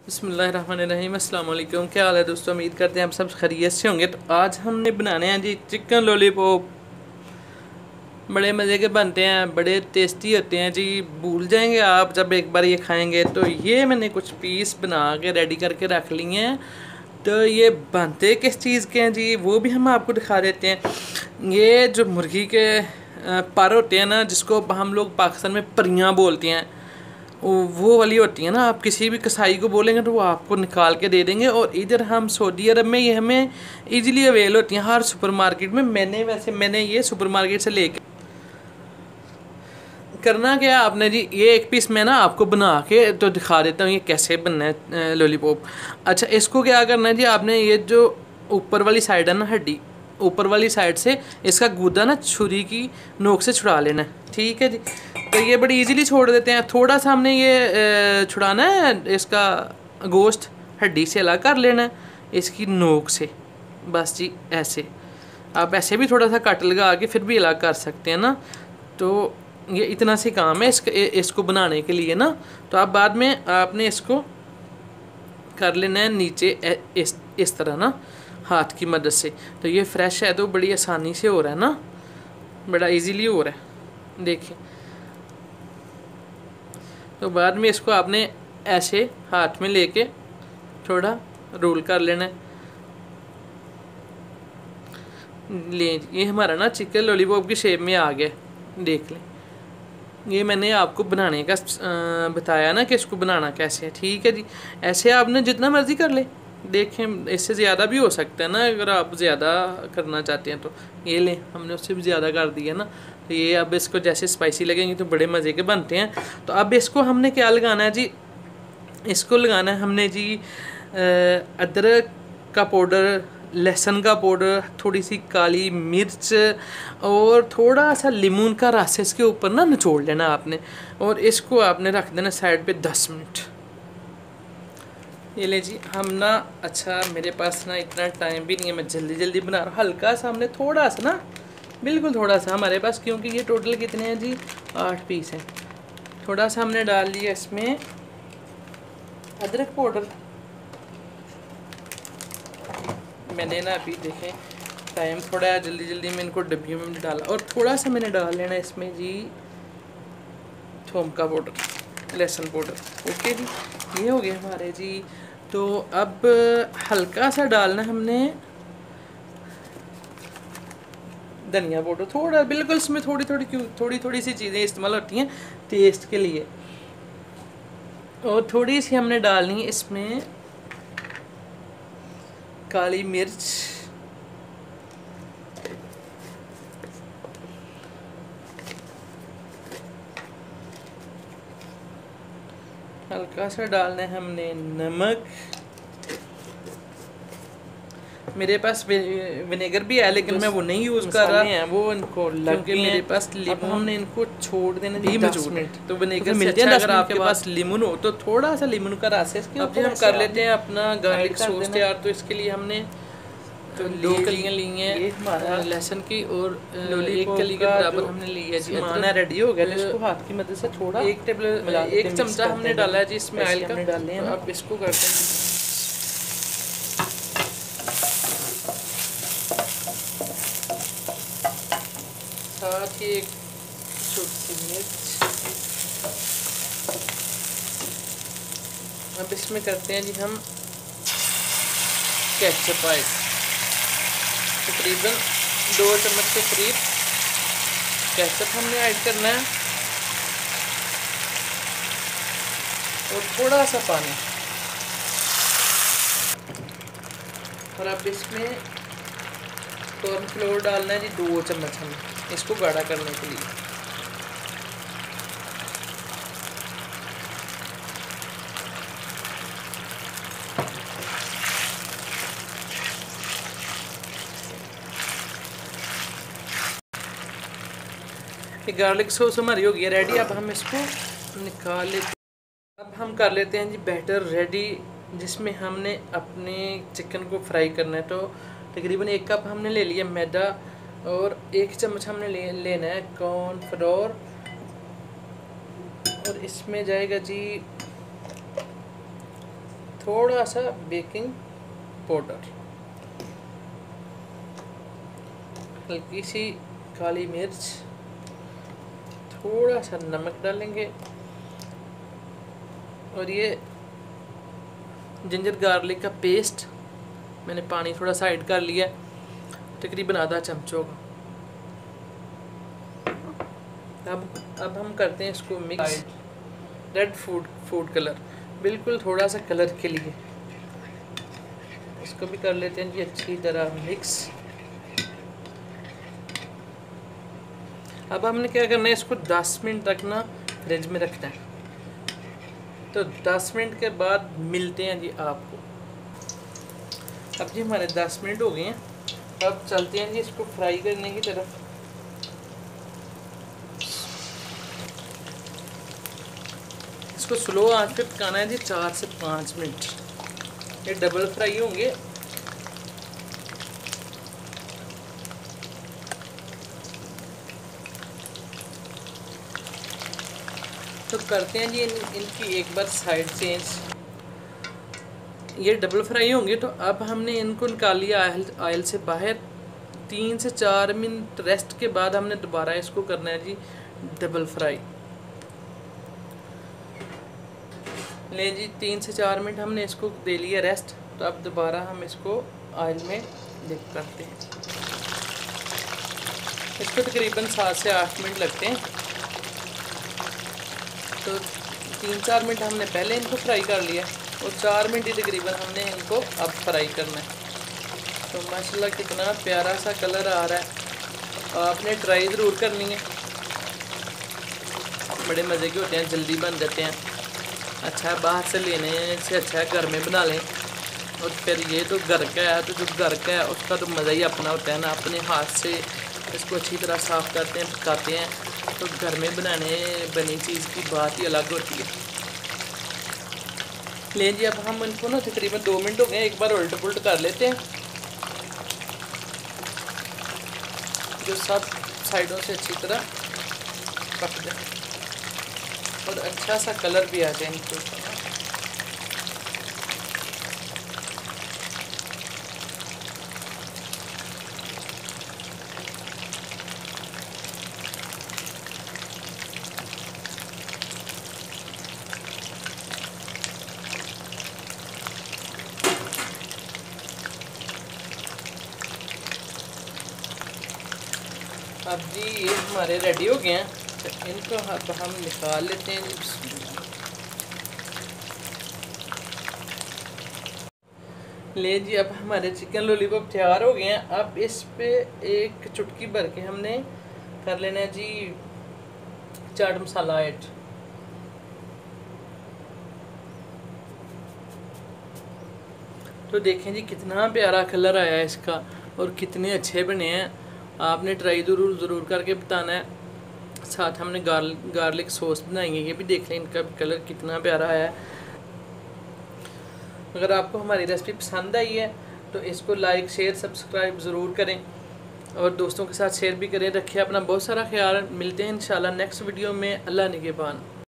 बिस्मिल्लाहिर्रहमानिर्रहीम, अस्सलाम वालेकुम। क्या हाल है दोस्तों, उम्मीद करते हैं आप सब खैरियत से होंगे। तो आज हमने बनाने हैं जी चिकन लॉलीपॉप। बड़े मज़े के बनते हैं, बड़े टेस्टी होते हैं जी। भूल जाएंगे आप जब एक बार ये खाएंगे। तो ये मैंने कुछ पीस बना के रेडी करके रख लिए हैं। तो ये बनते किस चीज़ के हैं जी, वो भी हम आपको दिखा देते हैं। ये जो मुर्गी के पर होते हैं ना, जिसको हम लोग पाकिस्तान में परियां बोलते हैं, वो वाली होती है ना। आप किसी भी कसाई को बोलेंगे तो वो आपको निकाल के दे देंगे। और इधर हम सऊदी अरब में ये हमें इजीली अवेल होती हैं हर सुपरमार्केट में। मैंने ये सुपरमार्केट से लेके करना क्या आपने जी, ये एक पीस मैं ना आपको बना के तो दिखा देता हूँ ये कैसे बनना है लॉलीपॉप। अच्छा, इसको क्या करना है जी, आपने ये जो ऊपर वाली साइड है ना, हड्डी ऊपर वाली साइड से इसका गूदा ना छुरी की नोक से छुड़ा लेना है। ठीक है जी। तो ये बड़ी इजीली छोड़ देते हैं। थोड़ा सा हमने ये छुड़ाना है, इसका गोश्त हड्डी से अलग कर लेना है इसकी नोक से। बस जी ऐसे। आप ऐसे भी थोड़ा सा कट लगा के फिर भी अलग कर सकते हैं ना। तो ये इतना सी काम है इसको बनाने के लिए ना। तो आप बाद में आपने इसको कर लेना है नीचे इस तरह ना, हाथ की मदद से। तो ये फ्रेश है तो बड़ी आसानी से हो रहा है ना, बड़ा इजीली हो रहा है, देखिए। तो बाद में इसको आपने ऐसे हाथ में लेके थोड़ा रोल कर लेना है। ये हमारा ना चिकन लॉलीपॉप की शेप में आ गया, देख लें। ये मैंने आपको बनाने का बताया ना कि इसको बनाना कैसे है। ठीक है जी। ऐसे आपने जितना मर्ज़ी कर ले, देखें इससे ज़्यादा भी हो सकता है ना, अगर आप ज़्यादा करना चाहते हैं तो। ये लें, हमने उससे भी ज़्यादा कर दिया ना। तो ये अब इसको जैसे स्पाइसी लगेंगे तो बड़े मज़े के बनते हैं। तो अब इसको हमने क्या लगाना है जी, इसको लगाना है हमने जी अदरक का पाउडर, लहसुन का पाउडर, थोड़ी सी काली मिर्च और थोड़ा सा लीमन का रस इसके ऊपर ना निचोड़ लेना आपने। और इसको आपने रख देना साइड पे 10 मिनट। ये ले जी, हम ना, अच्छा मेरे पास ना इतना टाइम भी नहीं है, मैं जल्दी जल्दी बना रहा हूँ। हल्का सा हमने थोड़ा सा ना, बिल्कुल थोड़ा सा हमारे पास, क्योंकि ये टोटल कितने हैं जी, 8 पीस हैं। थोड़ा सा हमने डाल लिया इसमें अदरक पाउडर। मैंने ना अभी देखें टाइम थोड़ा है, जल्दी जल्दी में इनको डब्बियों में डाला। और थोड़ा सा मैंने डाल लेना इसमें जी थोम का पाउडर, लहसुन पाउडर। ओके जी, ये हो गया हमारे जी। तो अब हल्का सा डालना हमने धनिया पाउडर, थोड़ा बिल्कुल। इसमें थोड़ी थोड़ी सी चीज़ें इस्तेमाल होती हैं टेस्ट के लिए। और थोड़ी सी हमने डालनी है इसमें काली मिर्च, हल्का सा डालना है हमने नमक। मेरे पास विनेगर भी है लेकिन मैं वो नहीं यूज़ कर रहा है, वो इनको लग के मेरे पास लीमन। हमने इनको छोड़ देना 10 मिनट। तो विनेगर से अच्छा अगर आपके पास लीमन हो तो थोड़ा सा लीमन का रस है इसके ऊपर। हम कर लेते हैं अपना गार्लिक सॉस तैयार। तो इसके लिए हमने तो 2 कलियाँ ली हैं लहसुन की, और 1 कली के बराबर हमने ली है जी। खाना रेडी हो गया, जिसको हाथ की मदद से थोड़ा 1 चमचा हमने डाला है जी इसमें ऑयल का। डालने हैं। अब इसको करते हैं, साथ ही 1 छोटी सी मिर्च। अब इसमें करते हैं जी हम केचप ऑयल, तकरीबन 2 चम्मच के करीब केचप हमने ऐड करना है। और थोड़ा सा पानी। और अब इसमें कॉर्नफ्लोर डालना है जी 2 चम्मच हमें, इसको गाढ़ा करने के लिए। ये गार्लिक सॉस हमारी हो गई रेडी। अब हम इसको निकाल लेते हैं। अब हम कर लेते हैं जी बैटर रेडी, जिसमें हमने अपने चिकन को फ्राई करना है। तो तकरीबन 1 कप हमने ले लिया मैदा, और 1 चम्मच हमने लेना है कॉर्नफ्लोर। और इसमें जाएगा जी थोड़ा सा बेकिंग पाउडर, हल्की सी काली मिर्च, थोड़ा सा नमक डालेंगे और ये जिंजर गार्लिक का पेस्ट मैंने पानी थोड़ा साइड कर लिया, तकरीबन आधा चमचों का। अब हम करते हैं इसको मिक्स। रेड फूड कलर, बिल्कुल थोड़ा सा कलर के लिए इसको भी कर लेते हैं जी अच्छी तरह मिक्स। अब हमने क्या करना है, इसको 10 मिनट तक ना फ्रिज में रखना है। तो 10 मिनट के बाद मिलते हैं जी आपको। अब जी हमारे 10 मिनट हो गए हैं, अब चलते हैं जी इसको फ्राई करने की तरफ। इसको स्लो आंच पे पकाना है जी 4 से 5 मिनट। ये डबल फ्राई होंगे। तो करते हैं जी इनकी एक बार साइड चेंज। ये डबल फ्राई होंगे तो अब हमने इनको निकाल लिया ऑयल से बाहर। 3 से 4 मिनट रेस्ट के बाद हमने दोबारा इसको करना है जी डबल फ्राई। ले जी 3 से 4 मिनट हमने इसको दे लिया रेस्ट। तो अब दोबारा हम इसको ऑयल में डिप करते हैं। इसको तकरीबन 7 से 8 मिनट लगते हैं। तो 3-4 मिनट हमने पहले इनको फ्राई कर लिया और 4 मिनट ही तकरीबन हमने इनको अब फ्राई करना है। तो माशाल्लाह कितना प्यारा सा कलर आ रहा है। आपने ट्राई ज़रूर करनी है, बड़े मज़े के होते हैं, जल्दी बन जाते हैं। अच्छा है, बाहर से लेने से अच्छा है घर में बना लें। और फिर ये तो घर का है, तो जो घर का है उसका तो मज़ा ही अपना होता है ना। अपने हाथ से इसको अच्छी तरह साफ़ करते हैं, पकाते हैं, तो घर में बनी चीज़ की बात ही अलग होती है। ले जी अब हम इनको ना तकरीबन 2 मिनट हो गए, एक बार उल्ट पुल्ट कर लेते हैं, जो सब साइडों से अच्छी तरह पक जाए और अच्छा सा कलर भी आ जाए इनके ऊपर। अब जी ये हमारे रेडी हो गए हैं, तो इनको अब हम निकाल लेते हैं जी। ले जी अब हमारे चिकन लॉलीपॉप तैयार हो गए हैं। अब इस पे एक चुटकी भर के हमने कर लेना है जी चाट मसाला ऐड। तो देखें जी कितना प्यारा कलर आया है इसका और कितने अच्छे बने हैं। आपने ट्राई ज़रूर करके बताना है। साथ हमने गार्लिक सॉस बनाएंगे, ये भी देख लें, इनका भी कलर कितना प्यारा आया है। अगर आपको हमारी रेसिपी पसंद आई है तो इसको लाइक शेयर सब्सक्राइब ज़रूर करें और दोस्तों के साथ शेयर भी करें। रखिए अपना बहुत सारा ख्याल। मिलते हैं इंशाल्लाह नेक्स्ट वीडियो में। अल्लाह निगहबान।